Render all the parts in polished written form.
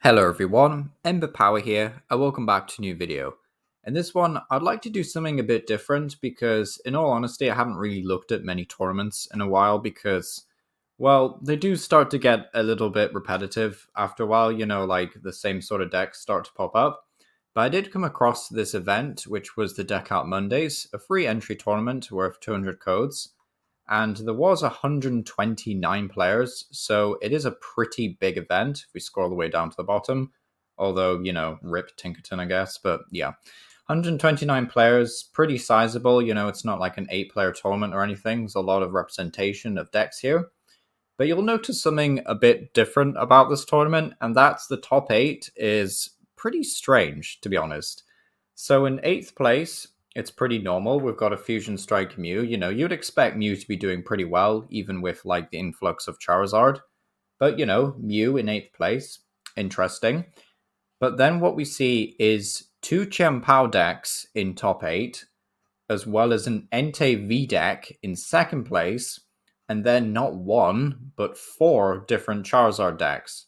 Hello everyone, Ember Power here, and welcome back to a new video. In this one, I'd like to do something a bit different because, in all honesty, I haven't really looked at many tournaments in a while because, well, they do start to get a little bit repetitive after a while, like the same sort of decks start to pop up. But I did come across this event, which was the Deck Out Mondays, a free entry tournament worth 200 codes, and there was 129 players, so it is a pretty big event if we scroll all the way down to the bottom. Although, rip Tinkerton, I guess, but yeah. 129 players, pretty sizable, it's not like an 8-player tournament or anything. There's a lot of representation of decks here. But you'll notice something a bit different about this tournament, and that's the top 8 is pretty strange, to be honest. So in 8th place, it's pretty normal. We've got a Fusion Strike Mew. You'd expect Mew to be doing pretty well, even with like the influx of Charizard. But, Mew in 8th place. Interesting. But then what we see is 2 Chien-Pao decks in top 8, as well as an Entei V deck in 2nd place, and then not 1, but 4 different Charizard decks.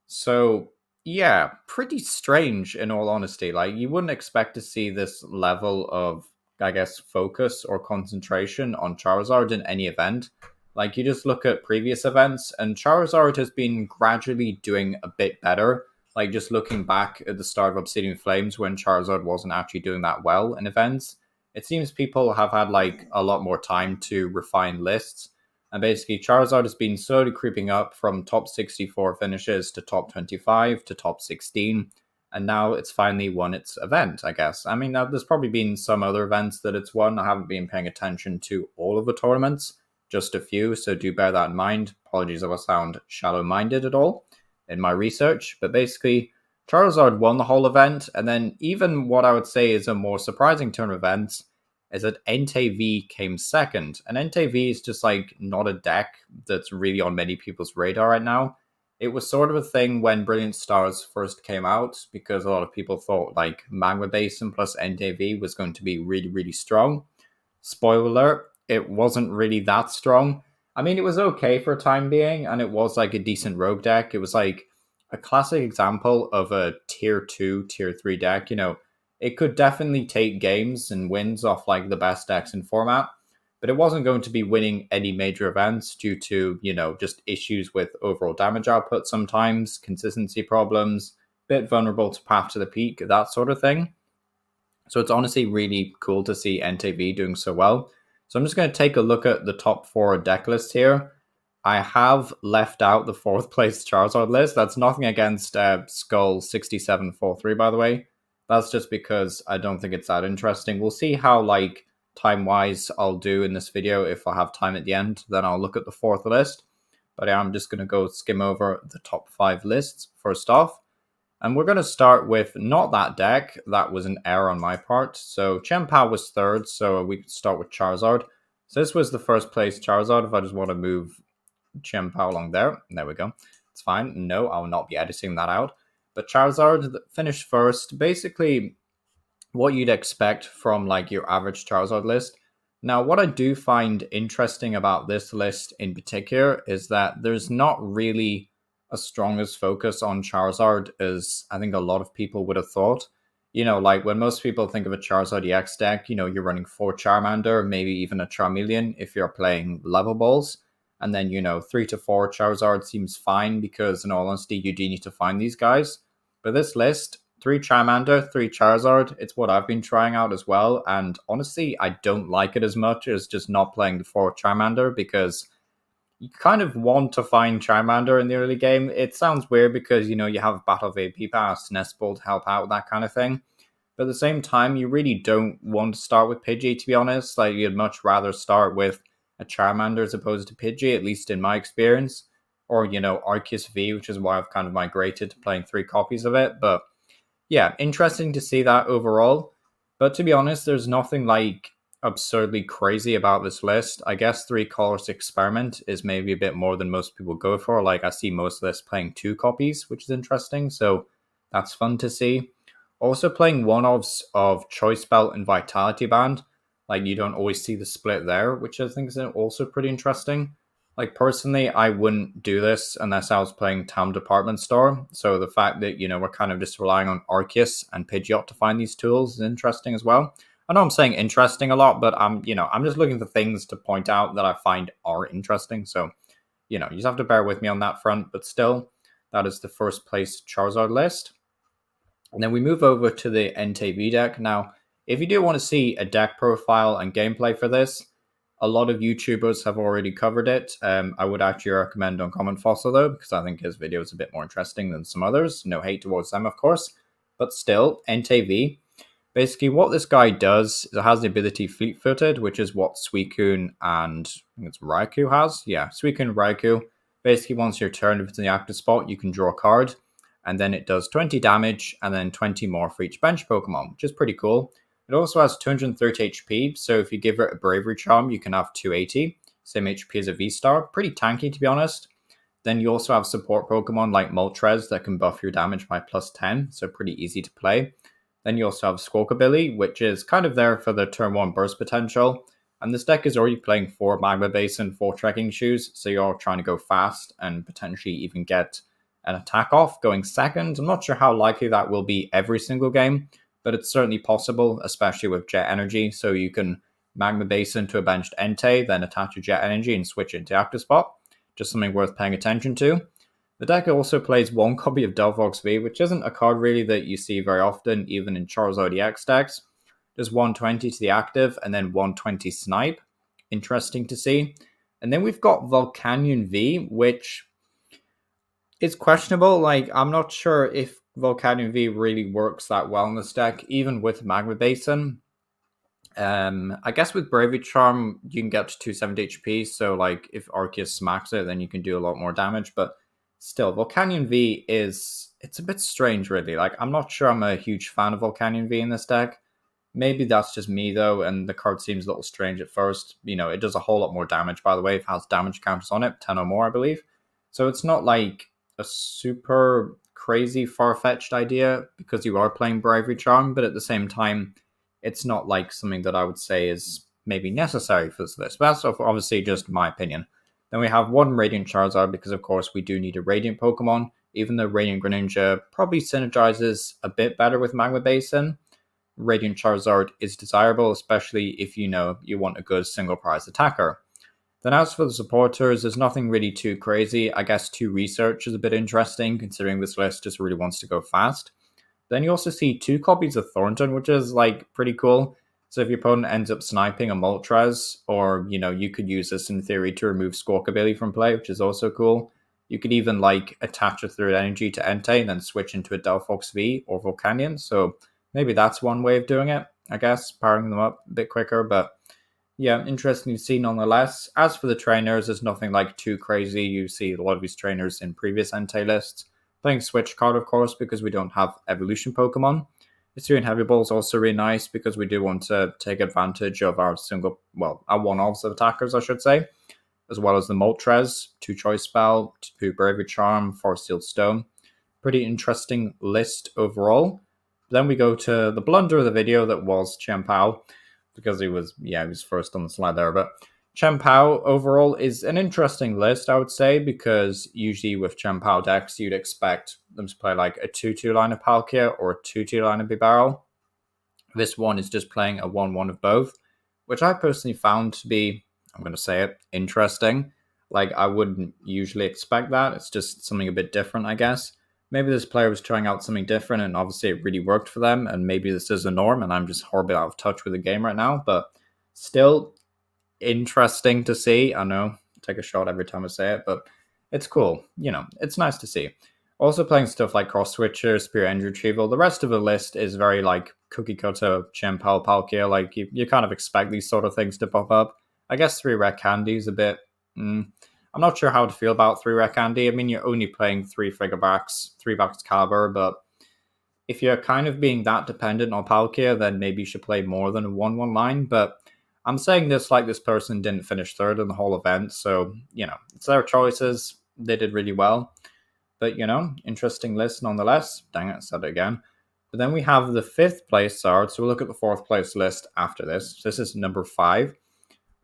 So yeah, pretty strange in all honesty. Like, you wouldn't expect to see this level of, I guess, focus or concentration on Charizard in any event. Like, you just look at previous events, and Charizard has been gradually doing a bit better. Like, just looking back at the start of Obsidian Flames when Charizard wasn't actually doing that well in events, it seems people have had, like, a lot more time to refine lists. And basically, Charizard has been slowly creeping up from top 64 finishes to top 25 to top 16. And now it's finally won its event, I guess. I mean, there's probably been some other events that it's won. I haven't been paying attention to all of the tournaments, just a few. So do bear that in mind. Apologies if I sound shallow-minded at all in my research. But basically, Charizard won the whole event. And then even what I would say is a more surprising turn of events is that Entei V came second. And Entei V is just like not a deck that's really on many people's radar right now. It was sort of a thing when Brilliant Stars first came out because a lot of people thought like Magma Basin plus Entei V was going to be really, really strong. Spoiler alert, it wasn't really that strong. I mean, it was okay for a time being, and it was like a decent rogue deck. It was like a classic example of a tier 2, tier 3 deck. It could definitely take games and wins off like the best decks in format, but it wasn't going to be winning any major events due to, just issues with overall damage output sometimes, consistency problems, bit vulnerable to Path to the Peak, that sort of thing. So it's honestly really cool to see NTV doing so well. So I'm just going to take a look at the top 4 deck list here. I have left out the 4th place Charizard list. That's nothing against Skull 6743, by the way. That's just because I don't think it's that interesting. We'll see how, like, time-wise I'll do in this video. If I have time at the end, then I'll look at the 4th list. But I'm just going to go skim over the top 5 lists first off. And we're going to start with not that deck. That was an error on my part. So Chien-Pao was 3rd, so we could start with Charizard. So this was the 1st place Charizard. If I just want to move Chien-Pao along there. There we go. It's fine. No, I'll not be editing that out. But Charizard finished 1st. Basically, what you'd expect from like your average Charizard list. Now, what I do find interesting about this list in particular is that there's not really a strongest focus on Charizard as I think a lot of people would have thought. Like when most people think of a Charizard EX deck, you're running 4 Charmander, maybe even a Charmeleon if you're playing level balls. And then, 3 to 4 Charizard seems fine because, in all honesty, you do need to find these guys. But this list, 3 Charmander, 3 Charizard, it's what I've been trying out as well. And honestly, I don't like it as much as just not playing the 4 Charmander because you kind of want to find Charmander in the early game. It sounds weird because, you have Battle of AP Pass, Nest Ball to help out, that kind of thing. But at the same time, you really don't want to start with Pidgey, to be honest. Like, you'd much rather start with a Charmander as opposed to Pidgey, at least in my experience. Or, Arceus V, which is why I've kind of migrated to playing 3 copies of it. But yeah, interesting to see that overall. But to be honest, there's nothing like absurdly crazy about this list. I guess 3 Colors Experiment is maybe a bit more than most people go for. Like, I see most lists playing 2 copies, which is interesting. So that's fun to see. Also playing one-offs of Choice Belt and Vitality Band. Like, you don't always see the split there, which I think is also pretty interesting. Like, personally, I wouldn't do this unless I was playing Town Department Store. So the fact that, we're kind of just relying on Arceus and Pidgeot to find these tools is interesting as well. I know I'm saying interesting a lot, but I'm just looking for things to point out that I find are interesting. So, you just have to bear with me on that front. But still, that is the first place Charizard list. And then we move over to the NTV deck. Now, if you do want to see a deck profile and gameplay for this, a lot of YouTubers have already covered it. I would actually recommend Uncommon Fossil, though, because I think his video is a bit more interesting than some others. No hate towards them, of course. But still, NTV. Basically, what this guy does is it has the ability Fleet Footed, which is what Suicune and I think it's Raikou has. Yeah, Suicune and Raikou. Basically, once your turn, if it's in the active spot, you can draw a card. And then it does 20 damage and then 20 more for each bench Pokemon, which is pretty cool. It also has 230 HP, so if you give it a Bravery Charm, you can have 280. Same HP as a V-Star. Pretty tanky, to be honest. Then you also have support Pokemon like Moltres that can buff your damage by plus 10, so pretty easy to play. Then you also have Squawkabilly, which is kind of there for the turn 1 burst potential. And this deck is already playing 4 Magma Basin, 4 Trekking Shoes, so you're trying to go fast and potentially even get an attack off going second. I'm not sure how likely that will be every single game, but it's certainly possible, especially with Jet Energy. So you can Magma Basin to a benched Entei, then attach a Jet Energy and switch it into active spot. Just something worth paying attention to. The deck also plays 1 copy of Delphox V, which isn't a card really that you see very often, even in Charizard EX decks. There's 120 to the active, and then 120 Snipe. Interesting to see. And then we've got Volcanion V, which is questionable. Like, I'm not sure if Volcanion V really works that well in this deck, even with Magma Basin. I guess with Bravery Charm, you can get to 270 HP, so like if Arceus smacks it, then you can do a lot more damage, but still, Volcanion V it's a bit strange, really. Like, I'm not sure I'm a huge fan of Volcanion V in this deck. Maybe that's just me, though, and the card seems a little strange at first. It does a whole lot more damage, by the way. It has damage counters on it, 10 or more, I believe. So it's not like a super crazy, far-fetched idea because you are playing Bravery Charm, but at the same time, it's not like something that I would say is maybe necessary for this list. But that's obviously just my opinion. Then we have 1 Radiant Charizard because, of course, we do need a Radiant Pokemon, even though Radiant Greninja probably synergizes a bit better with Magma Basin. Radiant Charizard is desirable, especially if you want a good single prize attacker. Then as for the supporters, there's nothing really too crazy. I guess 2 Research is a bit interesting, considering this list just really wants to go fast. Then you also see 2 copies of Thornton, which is like pretty cool. So if your opponent ends up sniping a Moltres, or you could use this in theory to remove Squawkabilly from play, which is also cool. You could even like attach a third energy to Entei and then switch into a Delphox V or Volcanion. So maybe that's one way of doing it, I guess, powering them up a bit quicker. But yeah, interesting to see nonetheless. As for the trainers, there's nothing like too crazy. You see a lot of these trainers in previous Entei lists. Playing Switch card, of course, because we don't have evolution Pokemon. Hisuian Heavy Ball is also really nice because we do want to take advantage of our our one-offs of attackers, I should say, as well as the Moltres, 2 Choice Spell, 2 Bravery Charm, 4 Sealed Stone. Pretty interesting list overall. Then we go to the blunder of the video that was Chien-Pao, because he was first on the slide there, but Chien-Pao overall is an interesting list, I would say, because usually with Chien-Pao decks, you'd expect them to play like a 2-2 line of Palkia or a 2-2 line of Bibarel. This one is just playing a 1-1 of both, which I personally found to be, I'm going to say it, interesting. Like, I wouldn't usually expect that. It's just something a bit different, I guess. Maybe this player was trying out something different, and obviously it really worked for them, and maybe this is the norm, and I'm just horribly out of touch with the game right now, but still interesting to see. I know, take a shot every time I say it, but it's cool. It's nice to see. Also playing stuff like Cross Switcher, Spirit Energy Retrieval. The rest of the list is very like cookie cutter, Chien-Pao, Palkia. Like you kind of expect these sort of things to pop up. I guess 3 Rare Candy is a bit. I'm not sure how to feel about 3 Rare Candy. I mean, you're only playing 3 Frigabax, 3 Bax Caliber, but if you're kind of being that dependent on Palkia, then maybe you should play more than a 1-1 line. But I'm saying this like this person didn't finish 3rd in the whole event, so, it's their choices. They did really well. But, interesting list nonetheless. Dang it, I said it again. But then we have the 5th place card, so we'll look at the 4th place list after this. This is number 5.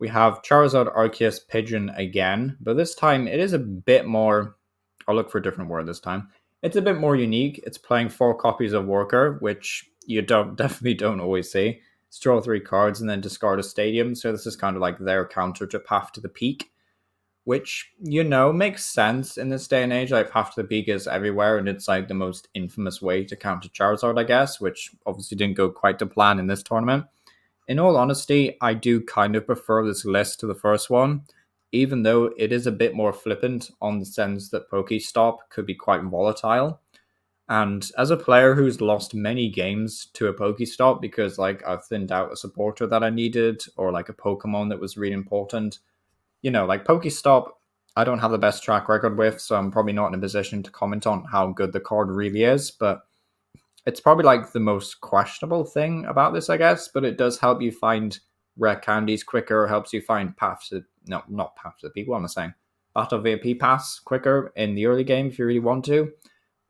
We have Charizard, Arceus, Pigeon again, but this time it is a bit more. I'll look for a different word this time. It's a bit more unique. It's playing 4 copies of Worker, which you definitely don't always see. It's draw 3 cards and then discard a stadium. So this is kind of like their counter to Path to the Peak, which, makes sense in this day and age. Like, Path to the Peak is everywhere, and it's like the most infamous way to counter Charizard, I guess, which obviously didn't go quite to plan in this tournament. In all honesty, I do kind of prefer this list to the first one, even though it is a bit more flippant on the sense that Pokestop could be quite volatile. And as a player who's lost many games to a Pokestop because I've thinned out a supporter that I needed, or like a Pokemon that was really important, like Pokestop, I don't have the best track record with, so I'm probably not in a position to comment on how good the card really is, but it's probably like the most questionable thing about this, I guess, but it does help you find rare candies quicker, helps you find paths to, no, not paths to the peak, what am I saying? Battle VIP paths quicker in the early game if you really want to.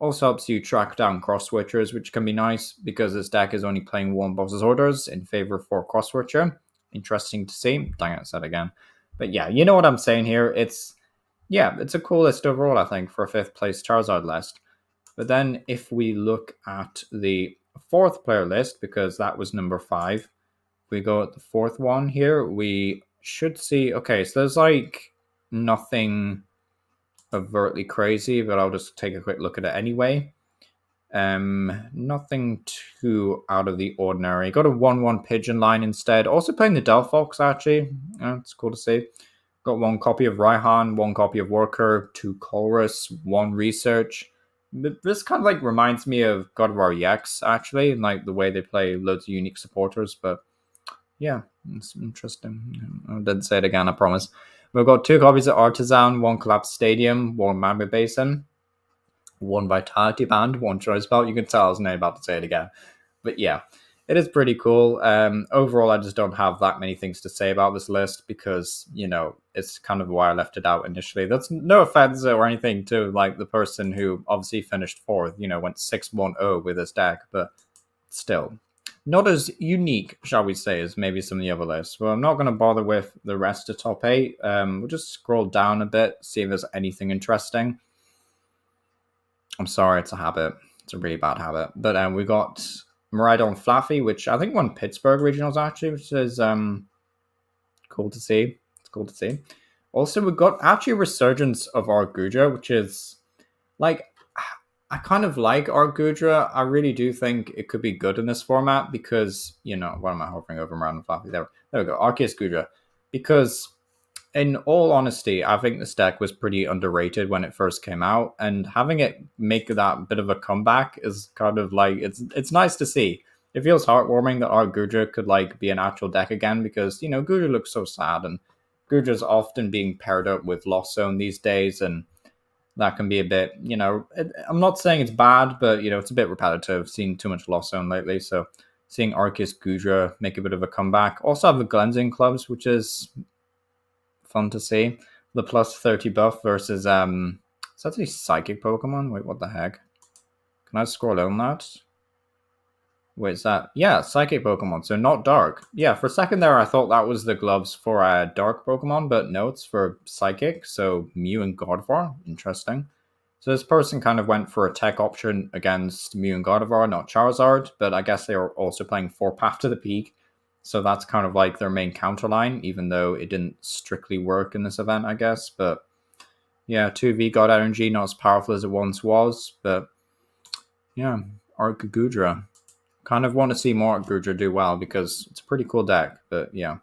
Also helps you track down cross switchers, which can be nice because this deck is only playing 1 boss's orders in favor of 4 cross switcher. Interesting to see. Dang it, I said again. But yeah, you know what I'm saying here. It's a cool list overall, I think, for a 5th place Charizard list. But then if we look at the 4th player list, because that was number 5, we go at the 4th one here, we should see, okay, so there's like nothing overtly crazy, but I'll just take a quick look at it anyway. Nothing too out of the ordinary. Got a 1-1 Pigeon line instead. Also playing the Delphox, actually. It's cool to see. Got 1 copy of Raihan, 1 copy of Worker, 2 Chorus, 1 Research. This kind of like reminds me of God of War EX, actually, and like the way they play loads of unique supporters. But yeah, it's interesting. I didn't say it again, I promise. We've got 2 copies of Artisan, 1 Collapsed Stadium, 1 Magma Basin, 1 Vitality Band, 1 Choice Belt. You can tell I was not about to say it again. But yeah, it is pretty cool. Overall, I just don't have that many things to say about this list because, it's kind of why I left it out initially. That's no offense or anything to like the person who obviously finished 4th, went 6-1-0 with this deck, but still not as unique, shall we say, as maybe some of the other lists. Well, I'm not going to bother with the rest of top 8. We'll just scroll down a bit, see if there's anything interesting. I'm sorry, it's a habit. It's a really bad habit. But we got Miraidon Fluffy, which I think won Pittsburgh Regionals, actually, which is cool to see. It's cool to see. Also, we've got actually a resurgence of Argudra, which is like, I kind of like Argudra. I really do think it could be good in this format because, what am I hovering over Miraidon Fluffy? There we go, Arceus Gudra. Because in all honesty, I think this deck was pretty underrated when it first came out, and having it make that bit of a comeback is kind of like, it's nice to see. It feels heartwarming that our Gudra could like be an actual deck again because, Gudra looks so sad, and Gudra's often being paired up with Lost Zone these days, and that can be a bit, I'm not saying it's bad, but, it's a bit repetitive, seeing too much Lost Zone lately, so seeing Arceus Gudra make a bit of a comeback. Also have the Cleansing Clubs, which is fun to see. The plus 30 buff versus is that a psychic Pokemon? Wait, what the heck? Can I scroll on that? Wait, is that? Yeah, psychic Pokemon, so not dark. Yeah, for a second there I thought that was the gloves for a dark Pokemon, but no, it's for psychic, so Mew and Gardevoir. Interesting. So this person kind of went for a tech option against Mew and Gardevoir, not Charizard, but I guess they were also playing 4 Path to the Peak. So that's kind of like their main counterline, even though it didn't strictly work in this event, I guess. But yeah, 2V God Energy, not as powerful as it once was. But yeah, Argudra. Kind of want to see more Argudra do well because it's a pretty cool deck. But yeah.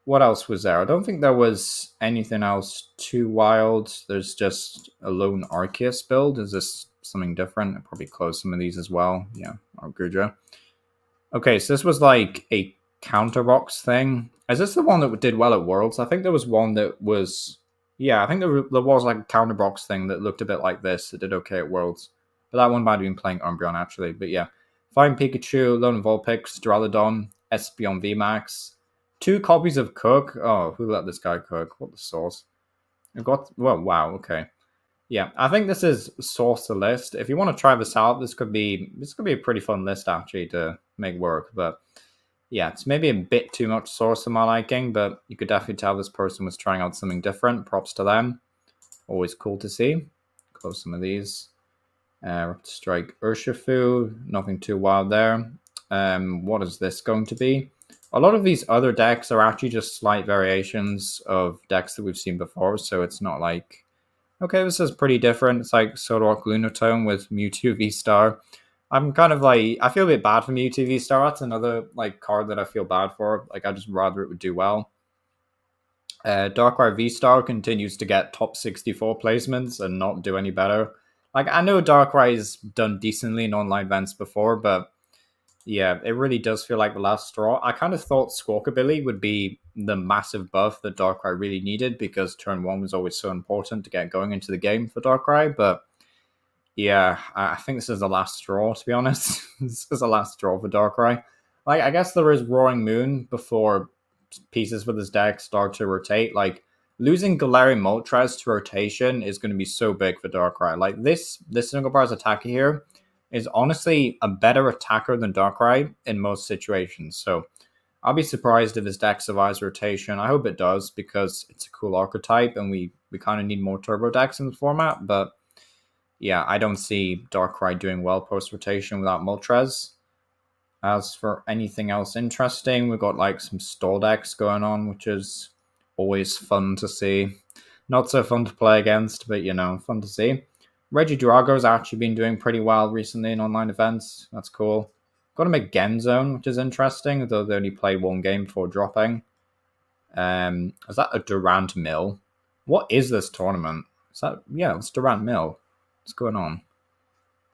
What else was there? I don't think there was anything else too wild. There's just a lone Arceus build. Is this something different? I'll probably close some of these as well. Yeah, Argudra. Okay, so this was like a counterbox thing. Is this the one that did well at Worlds? I think there was one that was... Yeah, I think there was like a counterbox thing that looked a bit like this that did okay at Worlds. But that one might have been playing Umbreon, actually. But yeah, Fine Pikachu, Lone Vulpix, Duraludon, Espeon VMAX, 2 copies of Cook. Oh, who let this guy cook? What the sauce? I've got... Well, wow, okay. Yeah, I think this is source the list. If you want to try this out, this could be a pretty fun list actually to make work. But yeah, it's maybe a bit too much source for my liking, but you could definitely tell this person was trying out something different. Props to them. Always cool to see. Close some of these. Strike Urshifu, nothing too wild there. What is this going to be? A lot of these other decks are actually just slight variations of decks that we've seen before, so it's not like, okay, this is pretty different. It's like Zoroark Lunatone with Mewtwo V-Star. I'm kind of like, I feel a bit bad for Mewtwo V-Star. That's another like card that I feel bad for. Like, I just rather it would do well. Darkrai V-Star continues to get top 64 placements and not do any better. Like, I know Darkrai's done decently in online events before, but yeah, it really does feel like the last straw. I kind of thought Squawkabilly would be the massive buff that Darkrai really needed because turn 1 was always so important to get going into the game for Darkrai, but yeah, I think this is the last straw, to be honest. This is the last straw for Darkrai. Like, I guess there is Roaring Moon before pieces for this deck start to rotate. Like, losing Galarian Moltres to rotation is going to be so big for Darkrai. Like, this single bars attacker here is honestly a better attacker than Darkrai in most situations. So I'll be surprised if this deck survives rotation. I hope it does because it's a cool archetype and we kind of need more turbo decks in the format. But yeah, I don't see Darkrai doing well post rotation without Moltres. As for anything else interesting, we've got like some stall decks going on, which is always fun to see. Not so fun to play against, but you know, fun to see. Regidrago's actually been doing pretty well recently in online events. That's cool. Got him at Gen Zone, which is interesting, though they only played one game before dropping. Is that a Durant Mill? What is this tournament? Is that, yeah, it's Durant Mill. What's going on?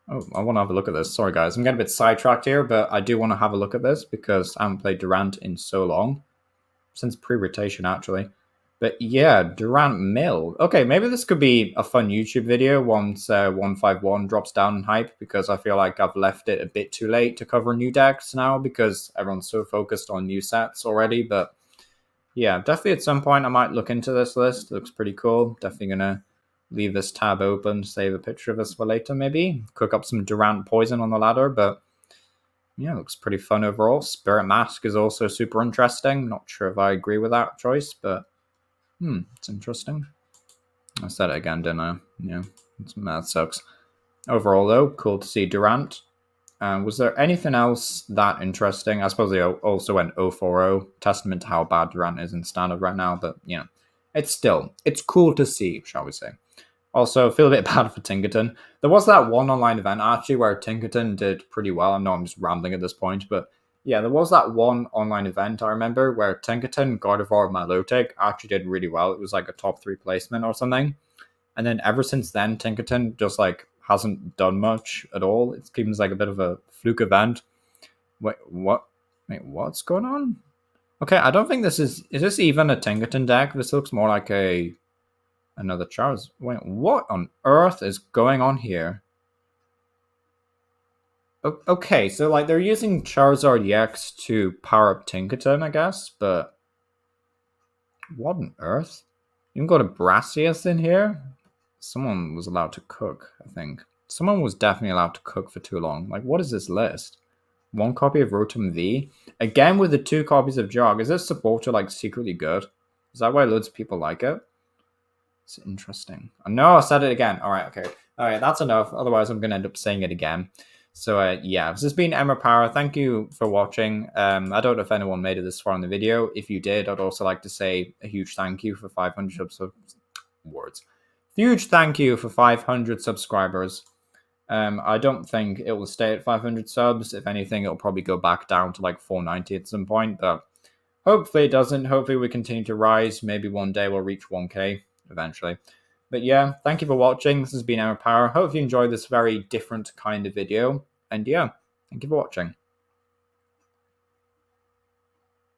Oh, I want to have a look at this. Sorry, guys. I'm getting a bit sidetracked here, but I do want to have a look at this because I haven't played Durant in so long. Since pre-rotation, actually. But yeah, Durant Mill. Okay, maybe this could be a fun YouTube video once 151 drops down in hype, because I feel like I've left it a bit too late to cover new decks now because everyone's so focused on new sets already. But yeah, definitely at some point I might look into this list. It looks pretty cool. Definitely going to leave this tab open, save a picture of this for later maybe. Cook up some Durant Poison on the ladder, but yeah, it looks pretty fun overall. Spirit Mask is also super interesting. Not sure if I agree with that choice, but it's interesting. I said it again, didn't I? Yeah, that sucks. Overall, though, cool to see Durant. Was there anything else that interesting? I suppose they also went 0-4-0, testament to how bad Durant is in standard right now, but, you know, it's cool to see, shall we say. Also, feel a bit bad for Tinkerton. There was that one online event, actually, where Tinkerton did pretty well. I know I'm just rambling at this point, but yeah, there was that one online event, I remember, where Tinkerton, Gardevoir, Milotic actually did really well. It was like a top 3 placement or something. And then ever since then, Tinkerton just like hasn't done much at all. It seems like a bit of a fluke event. Wait, what? Wait, what's going on? Okay, I don't think this is this even a Tinkerton deck? This looks more like another Charizard. Wait, what on earth is going on here? Okay, so like they're using Charizard EX to power up Tinkerton, I guess, but what on earth? You can go to Brassius in here? Someone was allowed to cook, I think. Someone was definitely allowed to cook for too long. Like, what is this list? 1 copy of Rotom V? Again with the 2 copies of Jog. Is this supporter like secretly good? Is that why loads of people like it? It's interesting. No, I said it again. Alright, okay. Alright, that's enough. Otherwise, I'm going to end up saying it again. So, yeah, this has been Emma Power. Thank you for watching. I don't know if anyone made it this far in the video. If you did, I'd also like to say a huge thank you for 500 words. Huge thank you for 500 subscribers. I don't think it will stay at 500 subs. If anything, it'll probably go back down to like 490 at some point. But hopefully it doesn't. Hopefully we continue to rise. Maybe one day we'll reach 1K eventually. But yeah, thank you for watching. This has been Emma Power. Hope you enjoyed this very different kind of video. And yeah, thank you for watching.